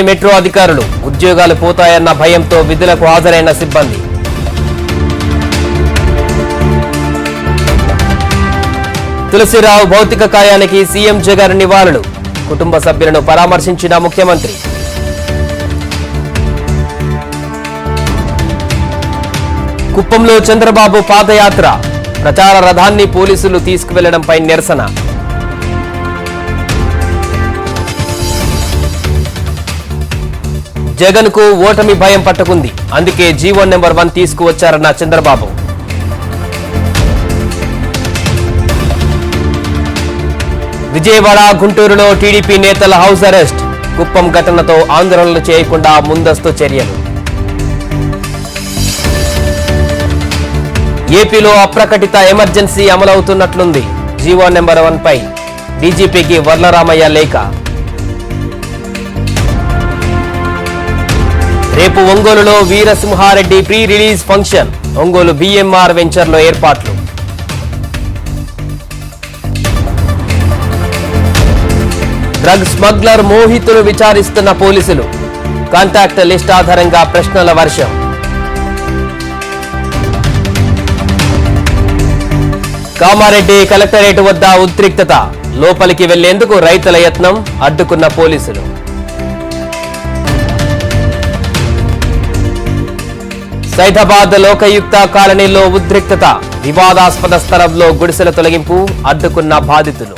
Metro అధికారులు ఉద్యోగాలు పోతాయన్న భయంతో విధులకు హాజరైన సిబ్బంది. తులసిరావు భౌతిక కాయానికి సీఎం జగన్ నివాళులు. కుటుంబ సభ్యులను పరామర్శించిన ముఖ్యమంత్రి. కుప్పంలో చంద్రబాబు పాదయాత్ర. ప్రచార రథాన్ని పోలీసులు తీసుకువెళ్లడంపై నిరసన. జగన్ కు ఓటమి భయం పట్టుకుంది. అందుకే జీవో నెంబర్ 1 తీసుకువచ్చారన్న చంద్రబాబు. విజయవాడ, గుంటూరులో టీడీపీ నేతల హౌస్ అరెస్ట్. కుప్పం ఘటనతో ఆందోళనలు చేయకుండా ముందస్తు చర్యలు. ఏపీలో అప్రకటిత ఎమర్జెన్సీ అమలవుతున్నట్లుంది. జీవో నెంబర్ 1 పై డీజీపీకి వర్లరామయ్య లేఖ. రేపు ఒంగోలులో Veera Simha Reddy pre release function. Ongole BMR వెంచర్లో ఏర్పాట్లు. డ్రగ్ స్మగ్లర్ మోహితులు విచారిస్తున్న పోలీసులు. కాంటాక్ట్ లిస్ట్ ఆధారంగా ప్రశ్నల వర్షం. కామారెడ్డి కలెక్టరేట్ వద్ద ఉద్రిక్తత. లోపలికి వెళ్లేందుకు రైతుల యత్నం, అడ్డుకున్న పోలీసులు. సైదాబాద్ లోకయుక్త కాలనీలో ఉద్రిక్తత. వివాదాస్పద స్థలంలో గుడిసెల తొలగింపు, అడ్డుకున్న బాధితులు.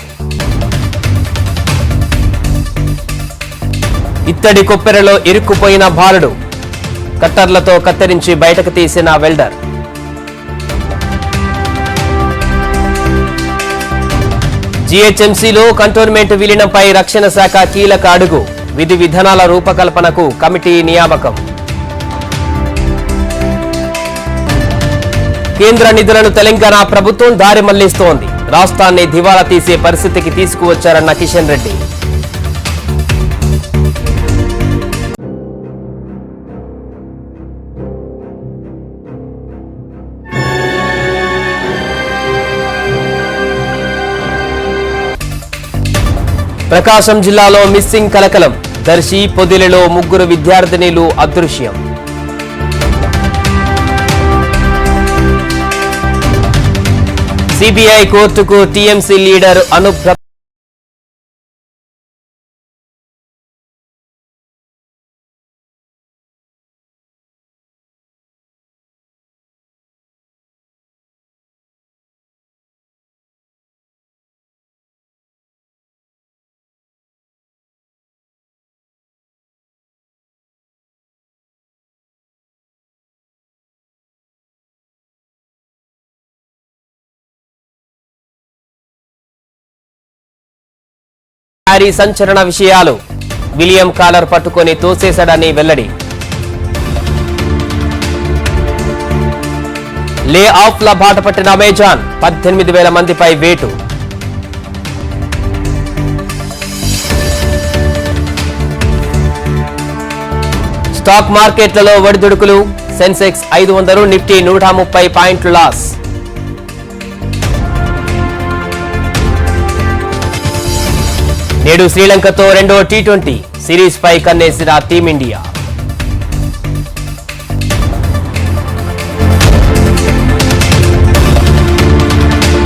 ఇత్తడి కొప్పెరలో ఇరుక్కుపోయిన బాలుడు. కట్టర్లతో కత్తిరించి బయటకు తీసిన వెల్డర్. జీహెచ్ఎంసీలో కంటోన్మెంట్ విలీనంపై రక్షణ శాఖ కీలక అడుగు. విధి విధానాల రూపకల్పనకు కమిటీ నియామకం. కేంద్ర నిధులను తెలంగాణ ప్రభుత్వం దారి మళ్లిస్తోంది. రాష్ట్రాన్ని దివాలా తీసే పరిస్థితికి తీసుకువచ్చారన్న కిషన్ రెడ్డి. ప్రకాశం జిల్లాలో మిస్సింగ్ కలకలం. దర్శి, పొదిలిలో 3 విద్యార్థినిలు అదృశ్యం. సిబిఐ కోర్టుకు టీఎంసీ లీడర్ అనుప్ భారీ సంచలన విషయాలు. విలియం కాలర్ పట్టుకొని తోసేశాడని వెల్లడి. లే ఆఫ్ ల బాట పట్టిన అమెజాన్. 18,000 మందిపై వేటు. స్టాక్ మార్కెట్లలో ఒడిదుడుకులు. సెన్సెక్స్ 500, నిఫ్టీ 130 పాయింట్లు లాస్. నేడు శ్రీలంకతో రెండో టీ20 సిరీస్ పై కన్నేసిన టీమిండియా.